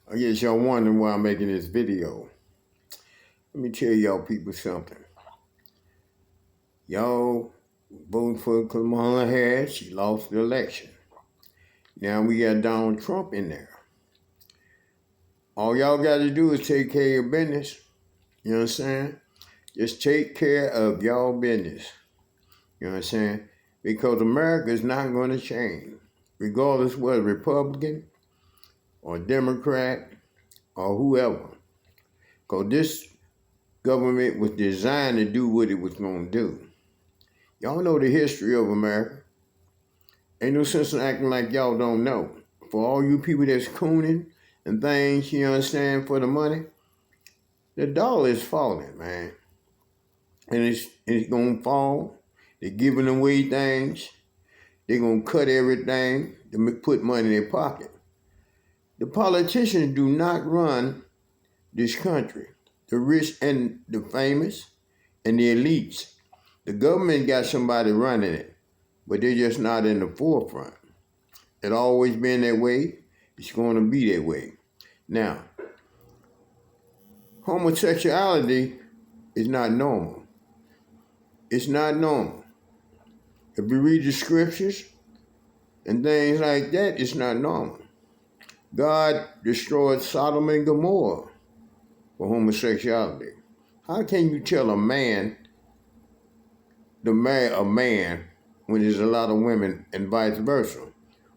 I guess y'all wondering why I'm making this video. Let me tell y'all people something. Y'all voting for Kamala Harris. She lost the election. Now we got Donald Trump in there. All y'all got to do is take care of your business. You know what I'm saying? Just take care of y'all business. You know what I'm saying? Because America is not going to change. Regardless whether Republican or Democrat or whoever. Because this government was designed to do what it was going to do. Y'all know the history of America. Ain't no sense in acting like y'all don't know. For all you people that's cooning and things, you understand, for the money, the dollar is falling, man. And it's going to fall. They're giving away things. They're going to cut everything to put money in their pocket. The politicians do not run this country. The rich and the famous and the elites. The government got somebody running it, but they're just not in the forefront. It's always been that way. It's going to be that way. Now, homosexuality is not normal. It's not normal. If you read the scriptures and things like that, it's not normal. God destroyed Sodom and Gomorrah for homosexuality. How can you tell a man to marry a man when there's a lot of women and vice versa?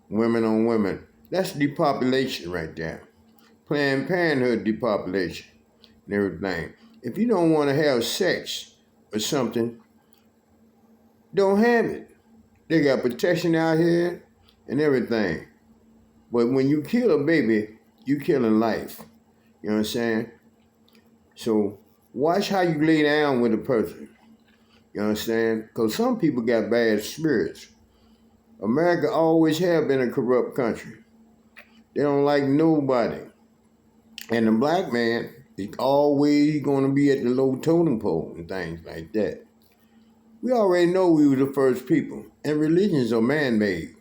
Women on women. That's depopulation right there. Planned Parenthood depopulation and everything. If you don't want to have sex or something, don't have it. They got protection out here and everything. But when you kill a baby, you killing life. You know what I'm saying? So watch how you lay down with a person. You understand? Because some people got bad spirits. America always have been a corrupt country. They don't like nobody. And the black man is always going to be at the low totem pole and things like that. We already know we were the first people. And religions are man-made.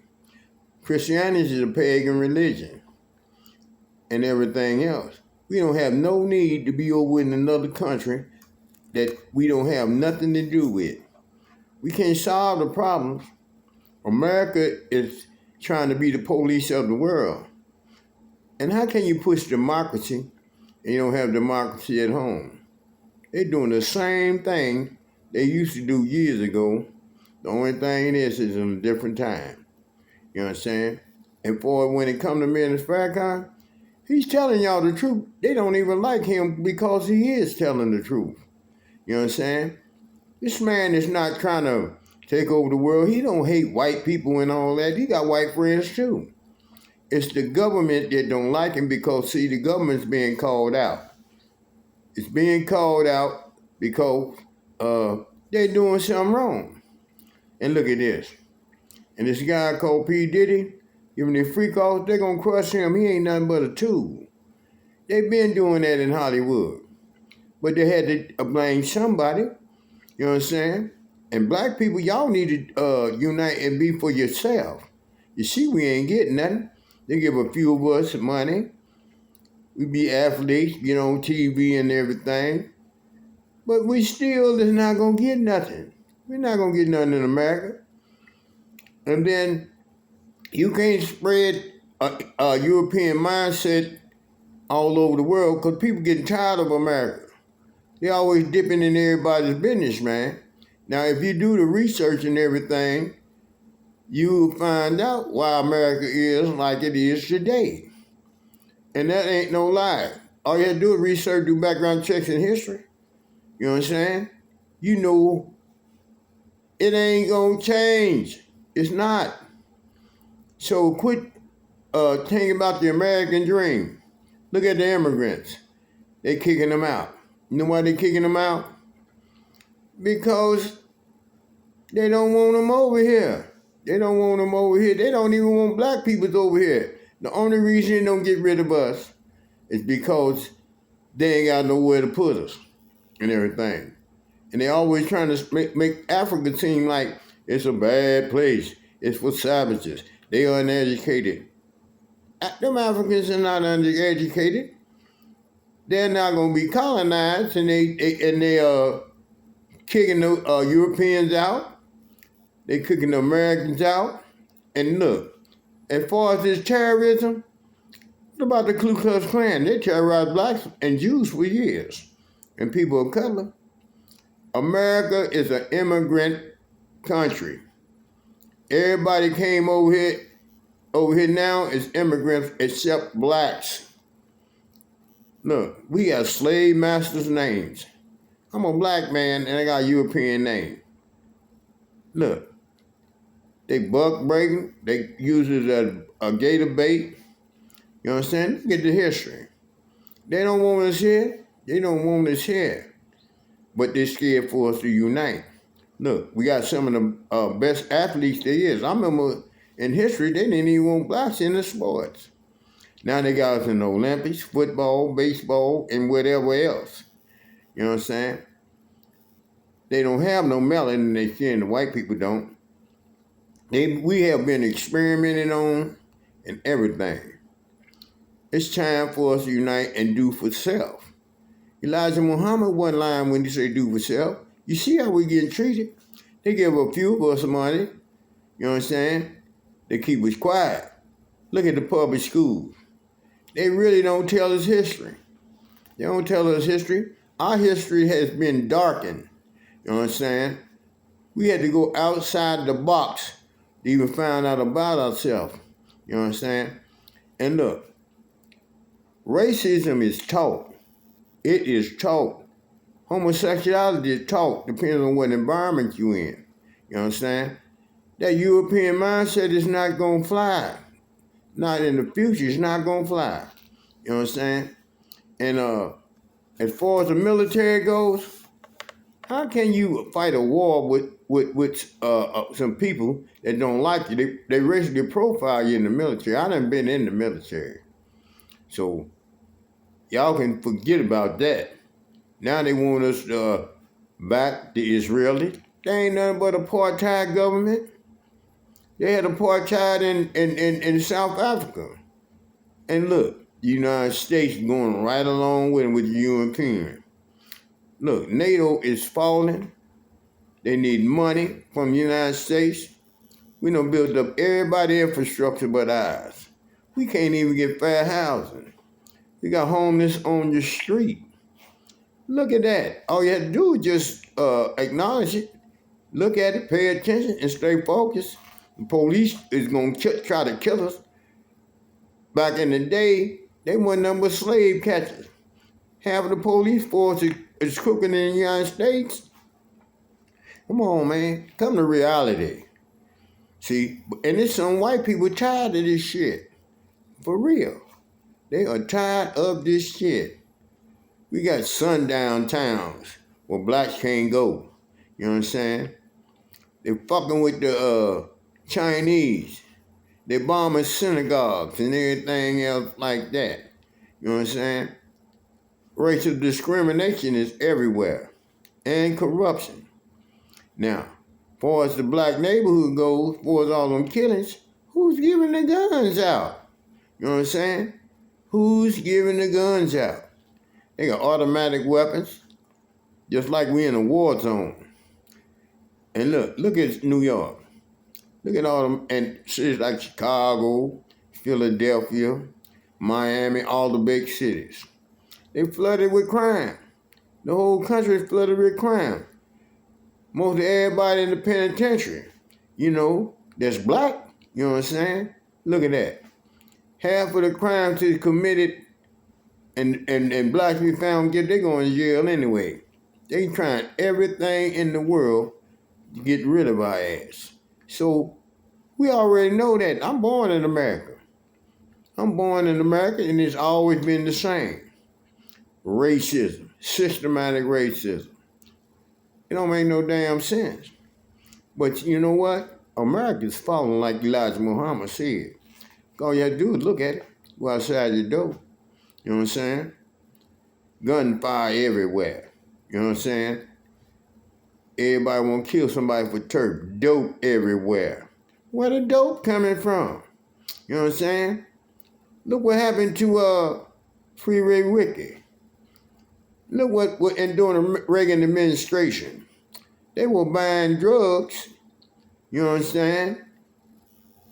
Christianity is a pagan religion and everything else. We don't have no need to be over in another country that we don't have nothing to do with. We can't solve the problems. America is trying to be the police of the world. And how can you push democracy and you don't have democracy at home? They're doing the same thing they used to do years ago. The only thing is in a different time. You know what I'm saying? And for when it comes to Minister Farrakhan, he's telling y'all the truth. They don't even like him because he is telling the truth. You know what I'm saying? This man is not trying to take over the world. He don't hate white people and all that. He got white friends too. It's the government that don't like him because, see, the government's being called out. It's being called out because they're doing something wrong. And look at this. And this guy called P. Diddy, giving the freak off, they're going to crush him. He ain't nothing but a tool. They've been doing that in Hollywood. But they had to blame somebody. You know what I'm saying? And black people, y'all need to unite and be for yourself. You see, we ain't getting nothing. They give a few of us money. We be athletes, get on TV and everything. But we still is not going to get nothing. We're not going to get nothing in America. And then you can't spread a European mindset all over the world because people getting tired of America. They always dipping in everybody's business, man. Now, if you do the research and everything, you'll find out why America is like it is today. And that ain't no lie. All you have to do is research, do background checks in history. You know what I'm saying? You know it ain't gonna change. It's not. So quit thinking about the American dream. Look at the immigrants. They kicking them out. You know why they kicking them out? Because they don't want them over here. They don't want them over here. They don't even want black people over here. The only reason they don't get rid of us is because they ain't got nowhere to put us and everything. And they always trying to make Africa seem like it's a bad place. It's for savages. They are uneducated. Them Africans are not undereducated. They're not going to be colonized, and they kicking the Europeans out. They kicking the Americans out. And look, as far as this terrorism, what about the Ku Klux Klan? They terrorized blacks and Jews for years, and people of color. America is an immigrant country. Everybody came over here. Over here now is immigrants except blacks. Look, we got slave masters' names. I'm a black man and I got a European name. Look, they buck breaking. They use it as a gator bait. You understand? Look at the history. They don't want us here. They don't want us here. But they're scared for us to unite. Look, we got some of the best athletes there is. I remember in history, they didn't even want blacks in the sports. Now they got us in the Olympics, football, baseball, and whatever else. You know what I'm saying? They don't have no melanin in their skin. The white people don't. We have been experimenting on and everything. It's time for us to unite and do for self. Elijah Muhammad wasn't lying when he said do for self. You see how we getting treated? They give a few of us money. You know what I'm saying? They keep us quiet. Look at the public schools. They really don't tell us history. They don't tell us history. Our history has been darkened. You know what I'm saying? We had to go outside the box to even find out about ourselves. You know what I'm saying? And look, racism is taught. It is taught. Homosexuality is taught, depending on what environment you're in. You know what I'm saying? That European mindset is not going to fly. Not in the future, it's not going to fly. You know what I'm saying? And as far as the military goes, how can you fight a war with some people that don't like you? They racially profile you in the military. I done been in the military. So y'all can forget about that. Now they want us back the Israelis. They ain't nothing but apartheid government. They had apartheid in South Africa. And look, the United States going right along with the European. Look, NATO is falling. They need money from the United States. We done built up everybody's infrastructure but ours. We can't even get fair housing. We got homeless on the street. Look at that. All you have to do is just acknowledge it, look at it, pay attention, and stay focused. The police is going to try to kill us. Back in the day, they weren't nothing but slave catchers. Half of the police force is cooking in the United States. Come on, man. Come to reality. See, and there's some white people tired of this shit. For real. They are tired of this shit. We got sundown towns where blacks can't go. You know what I'm saying? They're fucking with the Chinese. They're bombing synagogues and everything else like that. You know what I'm saying? Racial discrimination is everywhere. And corruption. Now, as far as the black neighborhood goes, as far as all them killings, who's giving the guns out? You know what I'm saying? Who's giving the guns out? They got automatic weapons, just like we in a war zone. And look at New York. Look at all them, and cities like Chicago, Philadelphia, Miami, all the big cities. They flooded with crime. The whole country is flooded with crime. Most of everybody in the penitentiary, that's black. You know what I'm saying? Look at that. Half of the crimes is committed and blacks be found guilty, they going to jail anyway. They trying everything in the world to get rid of our ass. So we already know that. I'm born in America. And it's always been the same. Racism, systematic racism. It don't make no damn sense. But you know what? America's falling like Elijah Muhammad said. All you have to do is look at it. Go outside your door. You know what I'm saying? Gunfire everywhere. You know what I'm saying? Everybody want to kill somebody for turf. Dope everywhere. Where the dope coming from? You know what I'm saying? Look what happened to Freeway Ricky. Look what and during the Reagan administration, they were buying drugs, you know what I'm saying?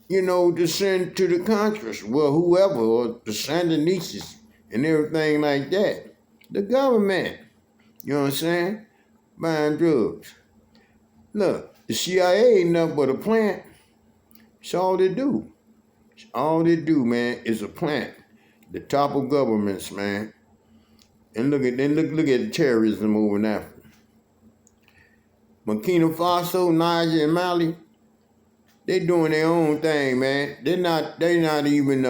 You know, to send to the Contras, well, whoever, or the Sandinistas and everything like that. The government, you know what I'm saying? Buying drugs. Look, the CIA ain't nothing but a plant. That's all they do. All they do, man, is a plant. The top of governments, man. And look at the terrorism over in Africa. Burkina Faso, Niger, and Mali, they doing their own thing, man. They're not even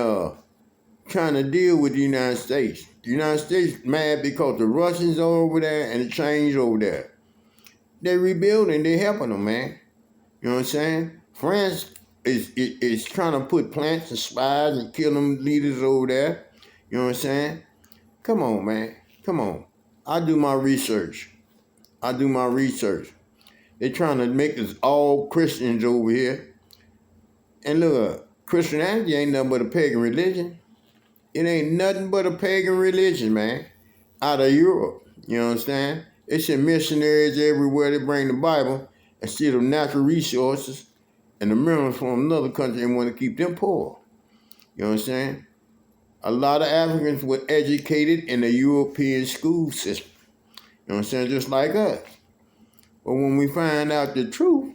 trying to deal with the United States. The United States mad because the Russians are over there and the Chinese over there. They're rebuilding, they're helping them, man. You know what I'm saying? France is trying to put plants and spies and kill them leaders over there. You know what I'm saying? Come on, man. Come on. I do my research. They're trying to make us all Christians over here. And look, Christianity ain't nothing but a pagan religion. It ain't nothing but a pagan religion, man. Out of Europe. You know what I'm saying? They send missionaries everywhere. They bring the Bible instead of natural resources and the minerals from another country and want to keep them poor. You know what I'm saying? A lot of Africans were educated in the European school system. You know what I'm saying? Just like us. But when we find out the truth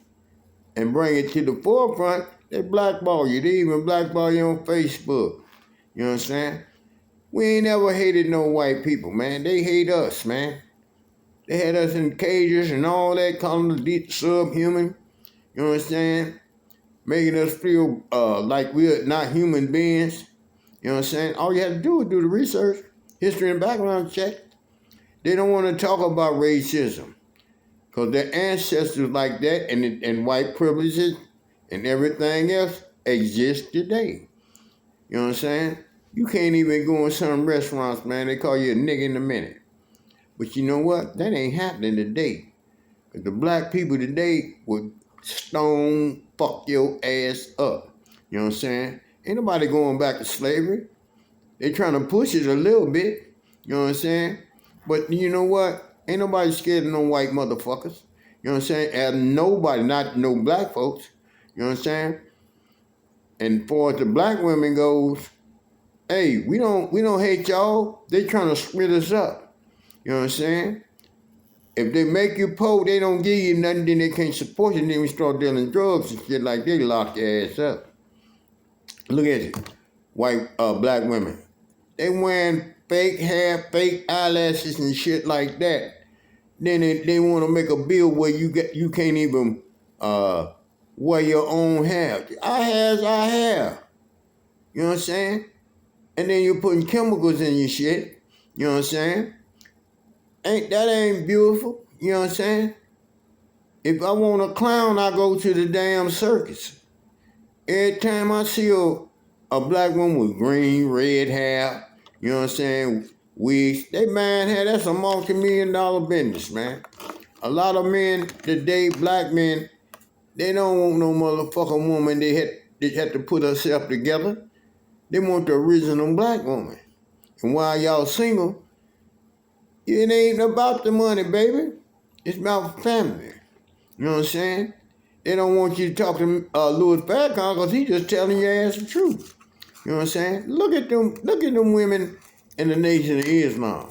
and bring it to the forefront, they blackball you. They even blackball you on Facebook. You know what I'm saying? We ain't never hated no white people, man. They hate us, man. They had us in cages and all that, calling us subhuman. You know what I'm saying? Making us feel like we're not human beings. You know what I'm saying? All you have to do is do the research, history and background check. They don't want to talk about racism because their ancestors like that and white privileges and everything else exist today. You know what I'm saying? You can't even go in some restaurants, man. They call you a nigga in a minute. But you know what? That ain't happening today. The black people today would stone fuck your ass up. You know what I'm saying? Ain't nobody going back to slavery. They trying to push it a little bit. You know what I'm saying? But you know what? Ain't nobody scared of no white motherfuckers. You know what I'm saying? And nobody, not no black folks. You know what I'm saying? And far as the black women goes, hey, we don't hate y'all. They trying to split us up. You know what I'm saying? If they make you poor, they don't give you nothing, then they can't support you, and then we start dealing drugs and shit like they lock your ass up. Look at it. White, black women. They wearing fake hair, fake eyelashes and shit like that. Then they want to make a bill where you can't even wear your own hair. Our hair's our hair. You know what I'm saying? And then you're putting chemicals in your shit. You know what I'm saying? Ain't beautiful? You know what I'm saying? If I want a clown, I go to the damn circus. Every time I see a black woman with green, red hair, you know what I'm saying, wigs, they man hair, that's a multi-million-dollar business, man. A lot of men today, black men, they don't want no motherfucking woman they had to put herself together. They want the original black woman. And while y'all single, it ain't about the money, baby. It's about family. You know what I'm saying? They don't want you to talk to Louis Farrakhan because he's just telling your ass the truth. You know what I'm saying? Look at them women in the Nation of Islam.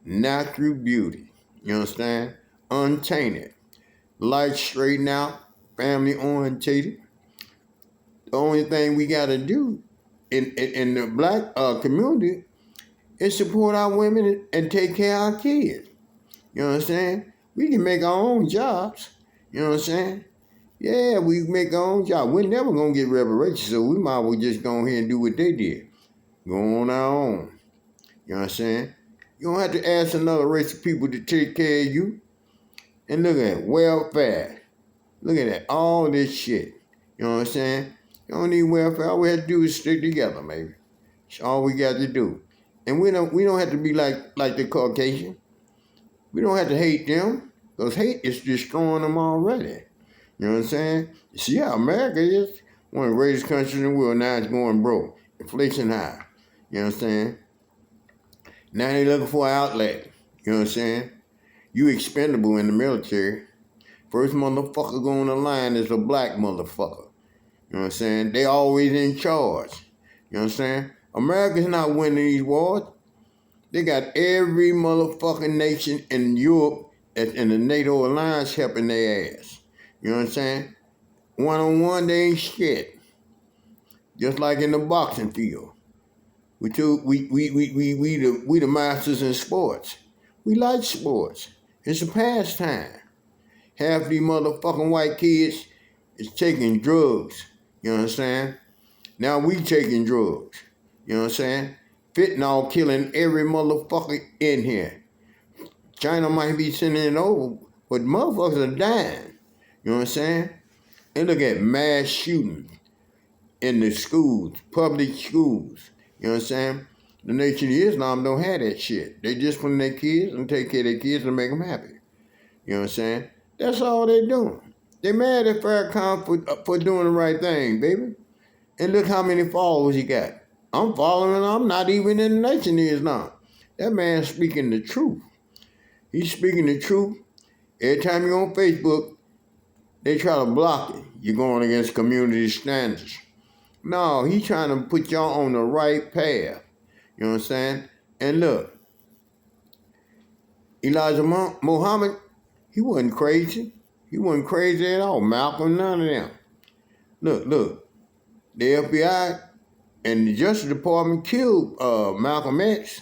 Natural beauty. You understand? Untainted. Life straightened out. Family orientated. The only thing we got to do in the black community is support our women and take care of our kids. You know what I'm saying? We can make our own jobs. You know what I'm saying? Yeah, we make our own job. We're never going to get reparations, so we might as well just go ahead and do what they did. Go on our own. You know what I'm saying? You don't have to ask another race of people to take care of you. And look at it, welfare. Look at that, all this shit. You know what I'm saying? You don't need welfare. All we have to do is stick together, maybe. That's all we got to do. And we don't have to be like the Caucasian. We don't have to hate them, because hate is destroying them already. You know what I'm saying? You see how America is? One of the greatest countries in the world, now it's going broke. Inflation high. You know what I'm saying? Now they looking for an outlet. You know what I'm saying? You expendable in the military. First motherfucker go on the line is a black motherfucker. You know what I'm saying? They always in charge. You know what I'm saying? America's not winning these wars. They got every motherfucking nation in Europe that's in the NATO alliance helping their ass. You know what I'm saying? One-on-one, they ain't shit. Just like in the boxing field. We the masters in sports. We like sports. It's a pastime. Half these motherfucking white kids is taking drugs. You know what I'm saying? Now we taking drugs. You know what I'm saying? Fentanyl killing every motherfucker in here. China might be sending it over, but motherfuckers are dying. You know what I'm saying? And look at mass shootings in the schools, public schools. You know what I'm saying? The Nation of Islam don't have that shit. They discipline their kids and take care of their kids and make them happy. You know what I'm saying? That's all they doing. They mad at Farrakhan for doing the right thing, baby. And look how many followers he got. I'm following him. I'm not even in the Nation of Islam. That man's speaking the truth. He's speaking the truth. Every time you're on Facebook, they try to block it. You're going against community standards. No, he's trying to put y'all on the right path. You know what I'm saying? And look, Elijah Muhammad, he wasn't crazy. He wasn't crazy at all. Malcolm, none of them. Look. The FBI and the Justice Department killed Malcolm X,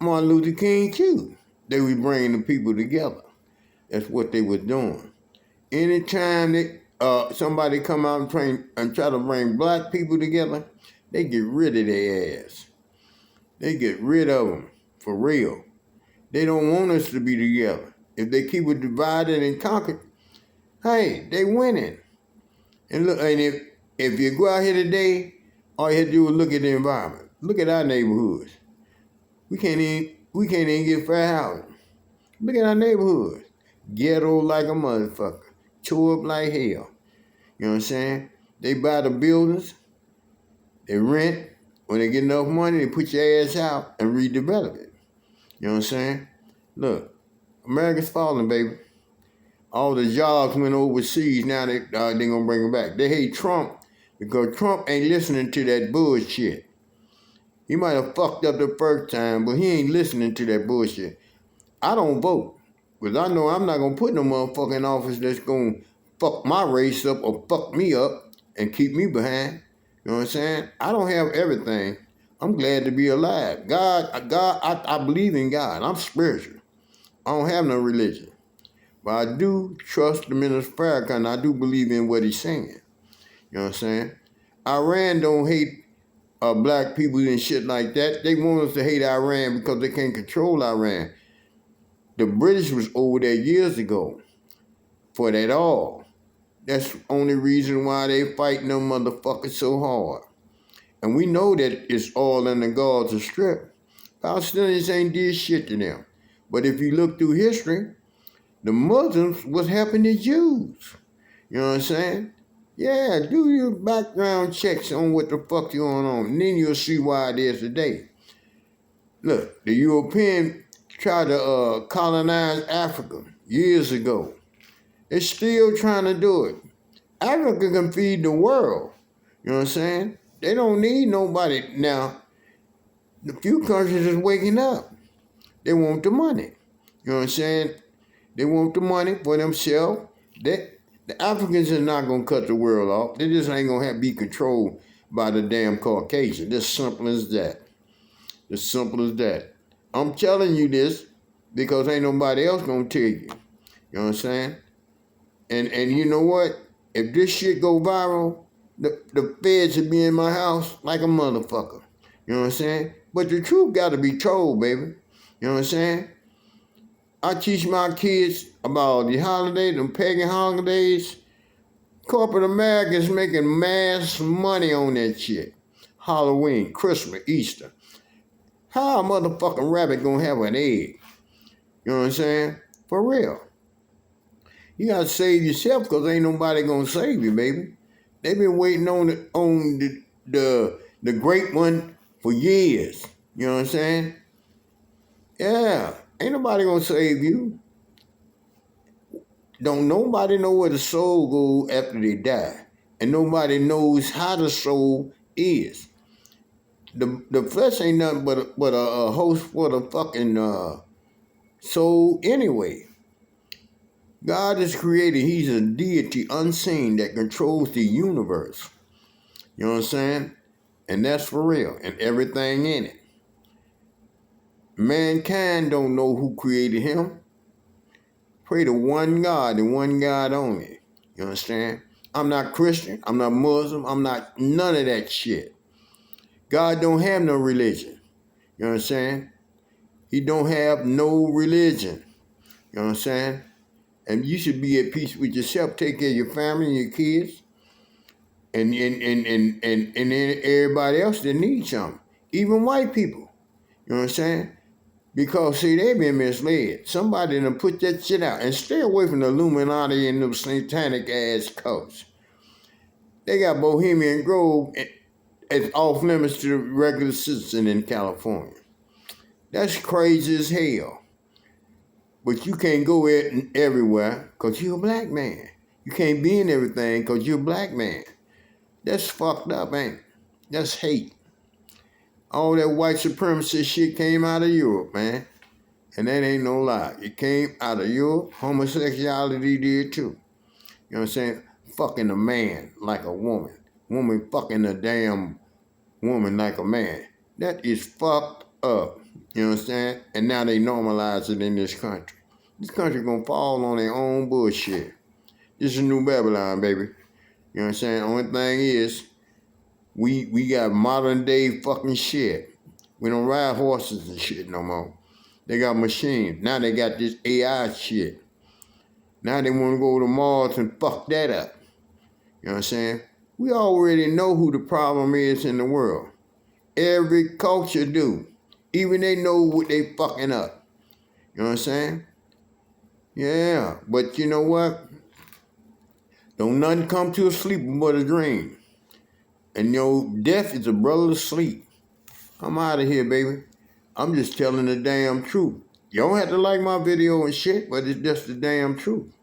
Martin Luther King too. They were bringing the people together. That's what they were doing. Anytime somebody come out and try to bring black people together, they get rid of their ass. They get rid of them, for real. They don't want us to be together. If they keep it divided and conquered, hey, they winning. And look, and if you go out here today, all you have to do is look at the environment. Look at our neighborhoods. We can't even get fair housing. Look at our neighborhoods. Ghetto like a motherfucker. Tore up like hell. You know what I'm saying? They buy the buildings, they rent. When they get enough money, they put your ass out and redevelop it. You know what I'm saying? Look, America's falling, baby. All the jobs went overseas. Now they gonna bring them back. They hate Trump because Trump ain't listening to that bullshit. He might have fucked up the first time, but he ain't listening to that bullshit. I don't vote because I know I'm not gonna put no motherfucker in office that's gonna fuck my race up or fuck me up and keep me behind. You know what I'm saying? I don't have everything. I'm glad to be alive. God, I believe in God. I'm spiritual. I don't have no religion. But I do trust the Minister Farrakhan. I do believe in what he's saying. You know what I'm saying? Iran don't hate black people and shit like that. They want us to hate Iran because they can't control Iran. The British was over there years ago for that all. That's the only reason why they fighting them motherfuckers so hard. And we know that it's all in the Gaza Strip. Palestinians ain't did shit to them. But if you look through history, the Muslims was helping the Jews. You know what I'm saying? Yeah, do your background checks on what the fuck going on, and then you'll see why it is today. Look, the European tried to colonize Africa years ago. They're still trying to do it. Africa can feed the world. You know what I'm saying? They don't need nobody now. The few countries is waking up. They want the money. You know what I'm saying? They want the money for themselves. The Africans are not going to cut the world off. They just ain't going to be controlled by the damn Caucasian. As simple as that. As simple as that. I'm telling you this because ain't nobody else going to tell you. You know what I'm saying? And you know what? If this shit go viral, the feds will be in my house like a motherfucker. You know what I'm saying? But the truth got to be told, baby. You know what I'm saying? I teach my kids about the holidays, the pagan holidays. Corporate America is making mass money on that shit. Halloween, Christmas, Easter. How a motherfucking rabbit gonna have an egg? You know what I'm saying? For real. You gotta save yourself because ain't nobody gonna save you, baby. They've been waiting on the great one for years. You know what I'm saying? Yeah. Ain't nobody gonna save you. Don't nobody know where the soul goes after they die. And nobody knows how the soul is. The flesh ain't nothing but a host for the fucking soul anyway. God is created. He's a deity unseen that controls the universe. You know what I'm saying? And that's for real. And everything in it. Mankind don't know who created him. Pray to one God and one God only. You understand? I'm not Christian. I'm not Muslim. I'm not none of that shit. God don't have no religion. You know what I'm saying? He don't have no religion. You know what I'm saying? And you should be at peace with yourself. Take care of your family and your kids. And then everybody else that needs something. Even white people. You know what I'm saying? Because, see, they've been misled. Somebody done put that shit out. And stay away from the Illuminati and those satanic-ass cults. They got Bohemian Grove as off limits to the regular citizen in California. That's crazy as hell. But you can't go everywhere because you're a black man. You can't be in everything because you're a black man. That's fucked up, ain't it? That's hate. All that white supremacist shit came out of Europe, man. And that ain't no lie. It came out of Europe. Homosexuality did too. You know what I'm saying? Fucking a man like a woman. Woman fucking a damn woman like a man. That is fucked up. You know what I'm saying? And now they normalize it in this country. This country gonna fall on their own bullshit. This is New Babylon, baby. You know what I'm saying? Only thing is, we got modern day fucking shit. We don't ride horses and shit no more. They got machines. Now they got this AI shit. Now they want to go to Mars and fuck that up. You know what I'm saying? We already know who the problem is in the world. Every culture do. Even they know what they fucking up. You know what I'm saying? Yeah, but you know what? Don't nothing come to a sleeper but a dream. And death is a brother to sleep. I'm out of here, baby. I'm just telling the damn truth. You don't have to like my video and shit, but it's just the damn truth.